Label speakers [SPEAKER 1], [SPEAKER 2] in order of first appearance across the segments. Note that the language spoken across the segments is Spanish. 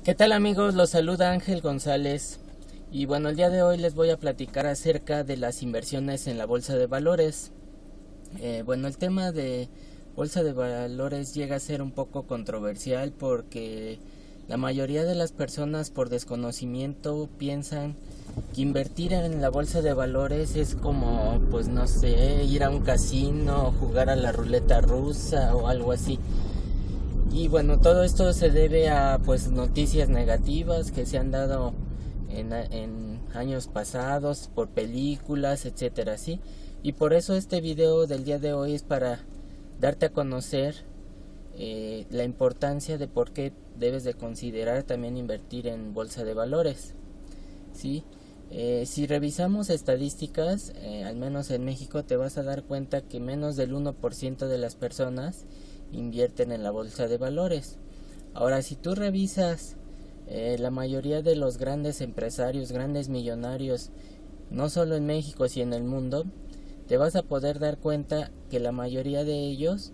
[SPEAKER 1] ¿Qué tal amigos? Los saluda Ángel González y bueno, el día de hoy les voy a platicar acerca de las inversiones en la bolsa de valores. El tema de bolsa de valores llega a ser un poco controversial porque la mayoría de las personas por desconocimiento piensan que invertir en la bolsa de valores es como, pues no sé, ir a un casino, jugar a la ruleta rusa o algo así. Y bueno, todo esto se debe a pues noticias negativas que se han dado en años pasados por películas, etcétera, ¿sí? Y por eso este video del día de hoy es para darte a conocer la importancia de por qué debes de considerar también invertir en bolsa de valores, ¿sí? Si revisamos estadísticas, al menos en México, te vas a dar cuenta que menos del 1% de las personas invierten en la bolsa de valores. Ahora, si tú revisas la mayoría de los grandes empresarios, grandes millonarios, no solo en México, sino en el mundo, te vas a poder dar cuenta que la mayoría de ellos,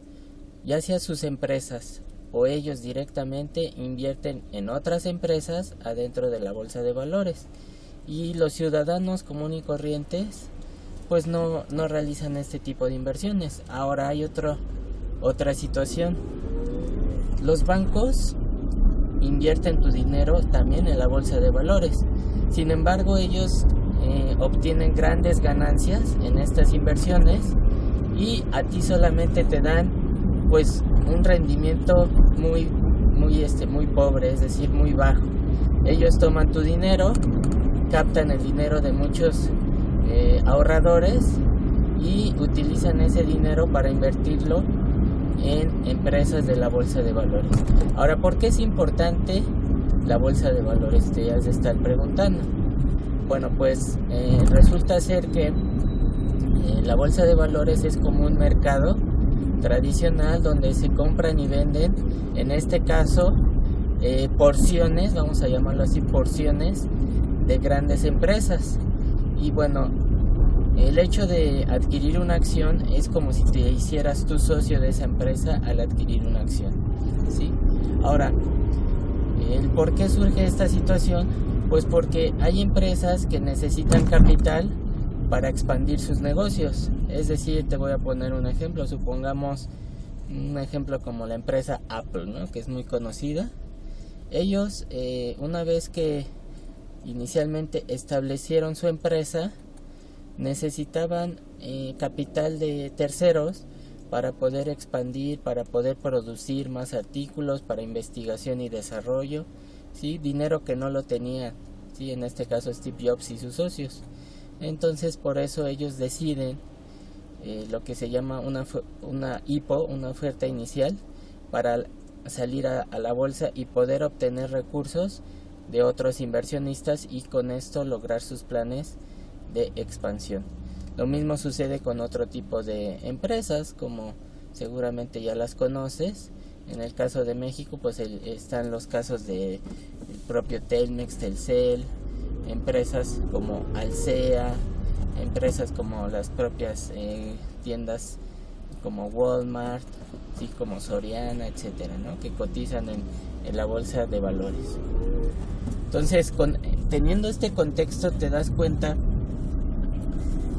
[SPEAKER 1] ya sea sus empresas o ellos directamente, invierten en otras empresas adentro de la bolsa de valores. Y los ciudadanos comunes y corrientes pues no realizan este tipo de inversiones. Ahora hay otra situación. Los bancos invierten tu dinero también en la bolsa de valores. Sin embargo, ellos obtienen grandes ganancias en estas inversiones y a ti solamente te dan pues un rendimiento muy pobre, es decir, muy bajo. Ellos toman tu dinero, captan el dinero de muchos ahorradores y utilizan ese dinero para invertirlo en empresas de la bolsa de valores. Ahora, ¿por qué es importante la bolsa de valores? Te has de estar preguntando. Bueno, pues resulta ser que la bolsa de valores es como un mercado tradicional donde se compran y venden, en este caso, porciones, vamos a llamarlo así, porciones de grandes empresas. Y bueno, el hecho de adquirir una acción es como si te hicieras tu socio de esa empresa al adquirir una acción, ¿sí? Ahora, ¿el por qué surge esta situación? Pues porque hay empresas que necesitan capital para expandir sus negocios. Es decir, te voy a poner un ejemplo. Supongamos un ejemplo como la empresa Apple, ¿no? Que es muy conocida. Ellos, una vez que inicialmente establecieron su empresa, necesitaban capital de terceros para poder expandir, para poder producir más artículos, para investigación y desarrollo, ¿sí? Dinero que no lo tenían, ¿sí? En este caso Steve Jobs y sus socios. Entonces por eso ellos deciden lo que se llama una IPO, una oferta inicial, para salir a la bolsa y poder obtener recursos de otros inversionistas y con esto lograr sus planes de expansión. Lo mismo sucede con otro tipo de empresas, como seguramente ya las conoces. En el caso de México, pues están los casos de el propio Telmex, Telcel, empresas como Alsea, empresas como las propias tiendas como Walmart, sí, como Soriana, etcétera, ¿no? Que cotizan en la bolsa de valores. Entonces, teniendo este contexto, te das cuenta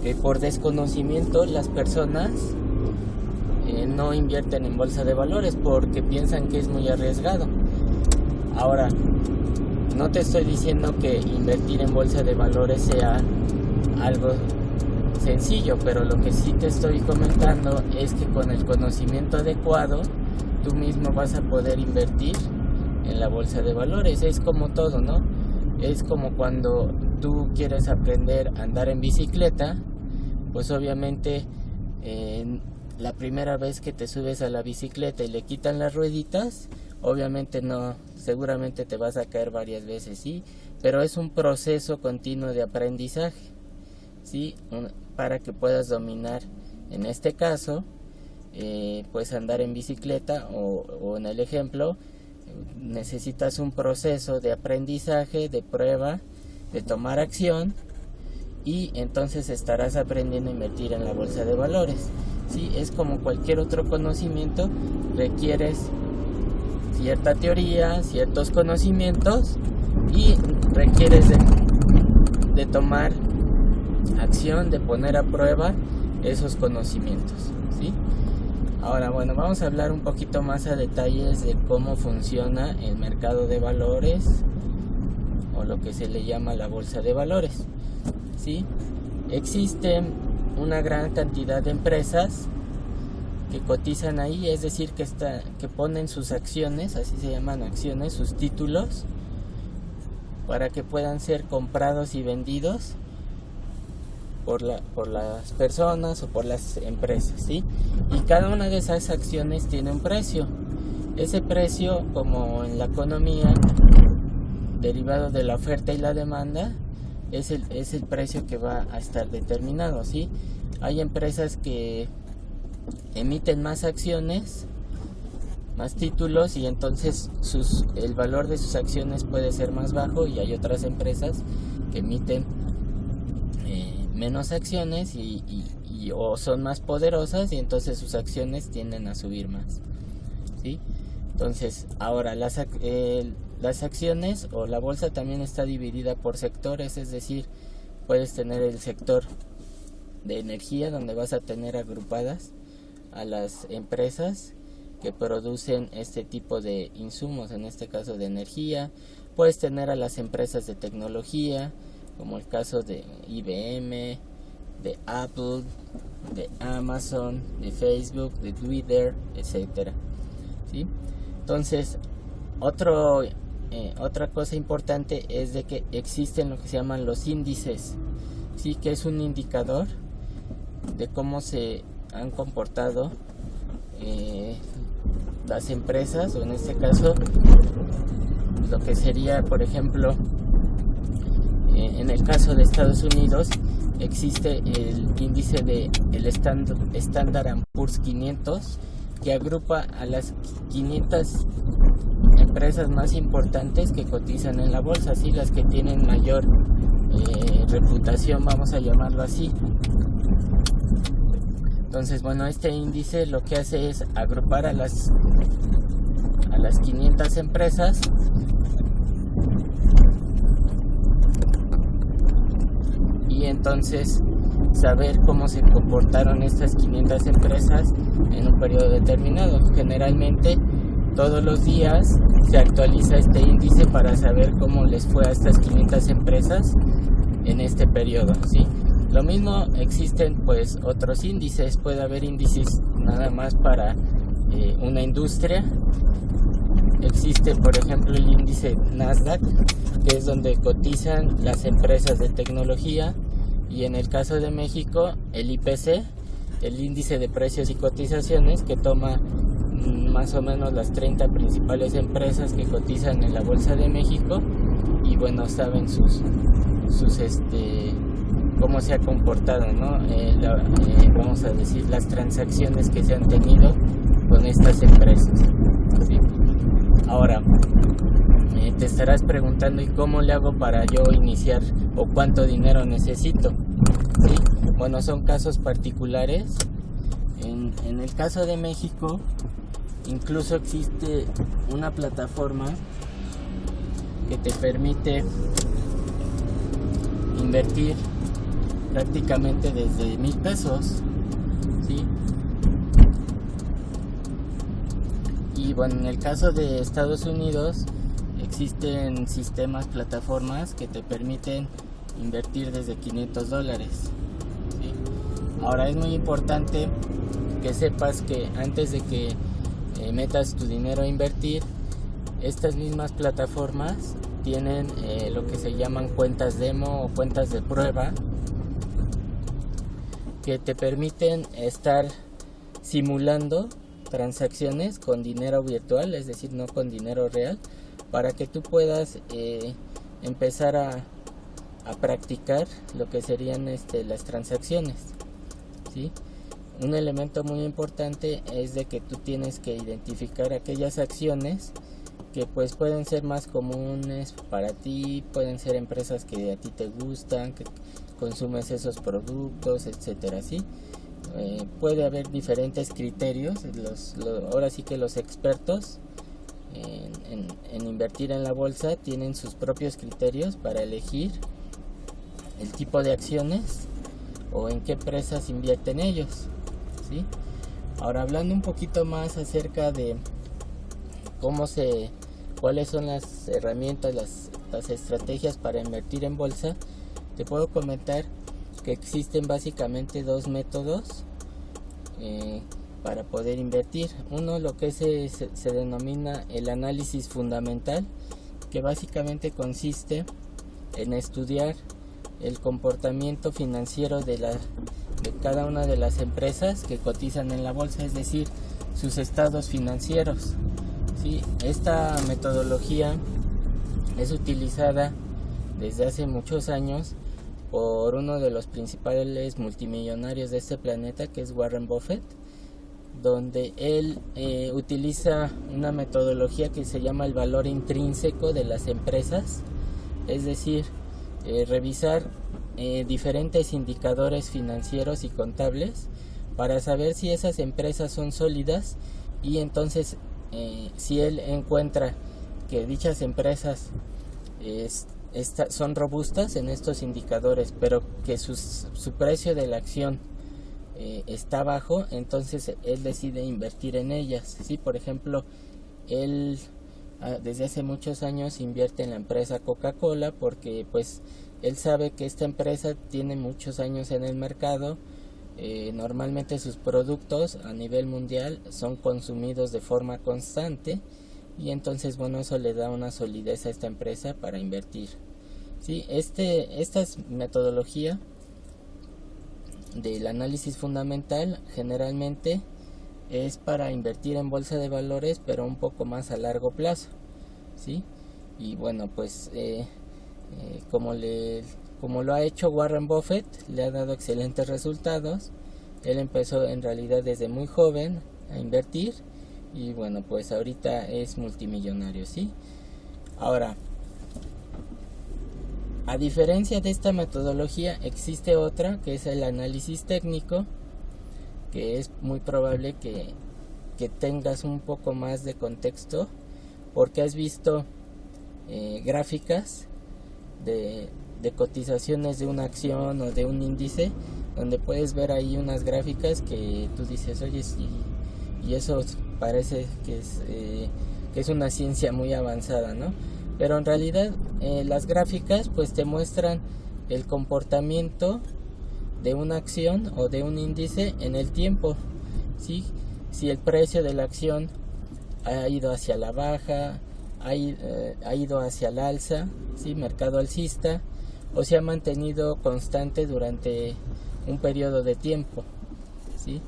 [SPEAKER 1] que por desconocimiento las personas no invierten en bolsa de valores porque piensan que es muy arriesgado. Ahora, no te estoy diciendo que invertir en bolsa de valores sea algo sencillo, pero lo que sí te estoy comentando es que con el conocimiento adecuado tú mismo vas a poder invertir en la bolsa de valores. Es como todo, ¿no? Es como cuando tú quieres aprender a andar en bicicleta, pues obviamente la primera vez que te subes a la bicicleta y le quitan las rueditas, obviamente no, seguramente te vas a caer varias veces, sí, pero es un proceso continuo de aprendizaje, sí, para que puedas dominar, en este caso, pues andar en bicicleta o en el ejemplo, necesitas un proceso de aprendizaje, de prueba, de tomar acción, y entonces estarás aprendiendo a invertir en la bolsa de valores. Sí, es como cualquier otro conocimiento, requieres cierta teoría, ciertos conocimientos y requieres de tomar acción, de poner a prueba esos conocimientos, ¿sí? Ahora, bueno, vamos a hablar un poquito más a detalles de cómo funciona el mercado de valores o lo que se le llama la bolsa de valores, ¿sí? Existen una gran cantidad de empresas que cotizan ahí, es decir, que ponen sus acciones, así se llaman acciones, sus títulos, para que puedan ser comprados y vendidos por las personas o por las empresas, ¿sí? Y cada una de esas acciones tiene un precio. Ese precio, como en la economía, derivado de la oferta y la demanda, es el precio que va a estar determinado, ¿sí? Hay empresas que emiten más acciones, más títulos, y entonces el valor de sus acciones puede ser más bajo, y hay otras empresas que emiten menos acciones o son más poderosas, y entonces sus acciones tienden a subir más, ¿sí? Entonces, ahora las acciones o la bolsa también está dividida por sectores, es decir, puedes tener el sector de energía, donde vas a tener agrupadas a las empresas que producen este tipo de insumos, en este caso de energía. Puedes tener a las empresas de tecnología, como el caso de IBM, de Apple, de Amazon, de Facebook, de Twitter, etcétera, ¿sí? Entonces, otra cosa importante es de que existen lo que se llaman los índices, ¿sí? Que es un indicador de cómo se han comportado las empresas, o en este caso lo que sería, por ejemplo, en el caso de Estados Unidos existe el índice de el Standard & Poor's 500, que agrupa a las 500 empresas más importantes que cotizan en la bolsa, así las que tienen mayor reputación, vamos a llamarlo así. Entonces, bueno, este índice lo que hace es agrupar a las 500 empresas y entonces saber cómo se comportaron estas 500 empresas en un periodo determinado. Generalmente todos los días se actualiza este índice para saber cómo les fue a estas 500 empresas en este periodo, ¿sí? Lo mismo existen pues otros índices, puede haber índices nada más para una industria. Existe, por ejemplo, el índice Nasdaq, que es donde cotizan las empresas de tecnología, y en el caso de México el IPC, el índice de precios y cotizaciones, que toma más o menos las 30 principales empresas que cotizan en la Bolsa de México, y bueno, saben cómo se ha comportado, ¿no? Vamos a decir, las transacciones que se han tenido con estas empresas, ¿sí? Ahora, te estarás preguntando, ¿y cómo le hago para yo iniciar, o cuánto dinero necesito? ¿Sí? Bueno, son casos particulares. En el caso de México, incluso existe una plataforma que te permite invertir prácticamente desde 1,000 pesos, ¿sí? Y bueno, en el caso de Estados Unidos existen sistemas, plataformas que te permiten invertir desde $500, ¿sí? Ahora, es muy importante que sepas que antes de que metas tu dinero a invertir, estas mismas plataformas tienen lo que se llaman cuentas demo o cuentas de prueba, que te permiten estar simulando transacciones con dinero virtual, es decir, no con dinero real, para que tú puedas empezar a practicar lo que serían las transacciones, ¿sí? Un elemento muy importante es de que tú tienes que identificar aquellas acciones que pues pueden ser más comunes para ti, pueden ser empresas que a ti te gustan, que consumes esos productos, etcétera, ¿sí? Puede haber diferentes criterios, ahora sí que los expertos en invertir en la bolsa tienen sus propios criterios para elegir el tipo de acciones o en qué empresas invierten ellos, ¿sí? Ahora, hablando un poquito más acerca de cuáles son las herramientas, las estrategias para invertir en bolsa, te puedo comentar que existen básicamente dos métodos para poder invertir. Uno, lo que se denomina el análisis fundamental, que básicamente consiste en estudiar el comportamiento financiero de cada una de las empresas que cotizan en la bolsa, es decir, sus estados financieros. Sí, esta metodología es utilizada desde hace muchos años por uno de los principales multimillonarios de este planeta, que es Warren Buffett, donde él utiliza una metodología que se llama el valor intrínseco de las empresas, es decir, revisar diferentes indicadores financieros y contables para saber si esas empresas son sólidas, y entonces si él encuentra que dichas empresas son robustas en estos indicadores, pero que su precio de la acción está bajo, entonces él decide invertir en ellas. ¿Sí? Por ejemplo, él desde hace muchos años invierte en la empresa Coca-Cola porque pues él sabe que esta empresa tiene muchos años en el mercado. Normalmente sus productos a nivel mundial son consumidos de forma constante, y entonces bueno, eso le da una solidez a esta empresa para invertir. Sí, esta metodología del análisis fundamental generalmente es para invertir en bolsa de valores, pero un poco más a largo plazo, ¿sí? Y bueno, pues como lo ha hecho Warren Buffett, le ha dado excelentes resultados. Él empezó en realidad desde muy joven a invertir, y bueno, pues ahorita es multimillonario, ¿sí? Ahora, a diferencia de esta metodología, existe otra que es el análisis técnico, que es muy probable que tengas un poco más de contexto porque has visto gráficas de cotizaciones de una acción o de un índice, donde puedes ver ahí unas gráficas que tú dices, oye, y eso parece que es una ciencia muy avanzada, ¿no? Pero en realidad las gráficas pues te muestran el comportamiento de una acción o de un índice en el tiempo, ¿sí? Si el precio de la acción ha ido hacia la baja, ha ido hacia el alza, ¿sí? Mercado alcista, o se ha mantenido constante durante un periodo de tiempo, ¿sí?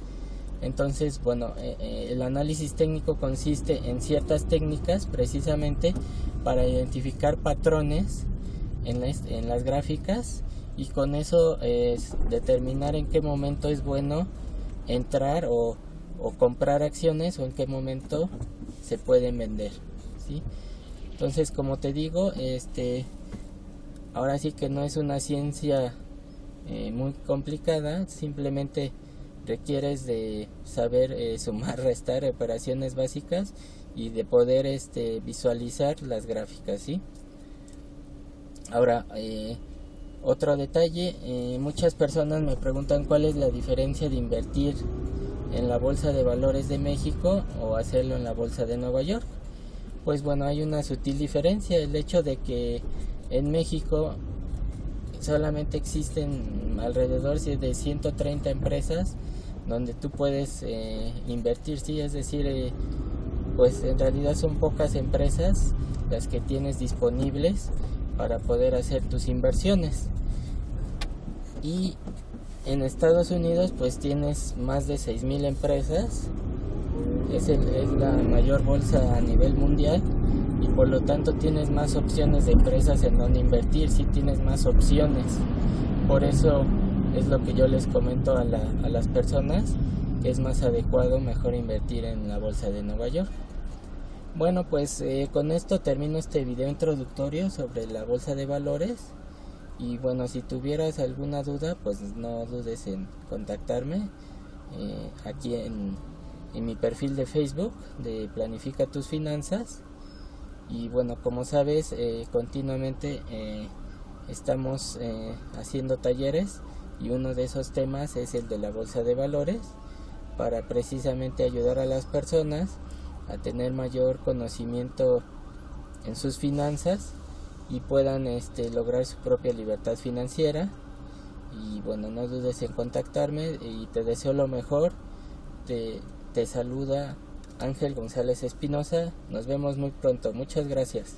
[SPEAKER 1] Entonces, bueno, el análisis técnico consiste en ciertas técnicas precisamente para identificar patrones en las gráficas, y con eso determinar en qué momento es bueno entrar o comprar acciones, o en qué momento se pueden vender, ¿sí? Entonces, como te digo, ahora sí que no es una ciencia muy complicada, simplemente requieres de saber sumar, restar, operaciones básicas, y de poder visualizar las gráficas, ¿sí? Ahora, otro detalle, muchas personas me preguntan cuál es la diferencia de invertir en la Bolsa de Valores de México o hacerlo en la Bolsa de Nueva York. Pues bueno, hay una sutil diferencia. El hecho de que en México solamente existen alrededor de 130 empresas donde tú puedes invertir, ¿sí? Es decir, pues en realidad son pocas empresas las que tienes disponibles para poder hacer tus inversiones. Y en Estados Unidos pues tienes más de 6,000 empresas, es la mayor bolsa a nivel mundial, y por lo tanto tienes más opciones de empresas en donde invertir, sí tienes más opciones. Por eso es lo que yo les comento a las personas, que es más adecuado, mejor invertir en la bolsa de Nueva York. Bueno, pues con esto termino este video introductorio sobre la bolsa de valores, y bueno, si tuvieras alguna duda pues no dudes en contactarme aquí en mi perfil de Facebook de Planifica tus Finanzas, Y bueno, como sabes, continuamente estamos haciendo talleres, y uno de esos temas es el de la bolsa de valores, para precisamente ayudar a las personas a tener mayor conocimiento en sus finanzas y puedan lograr su propia libertad financiera. Y bueno, no dudes en contactarme y te deseo lo mejor. Te saluda Ángel González Espinosa. Nos vemos muy pronto. Muchas gracias.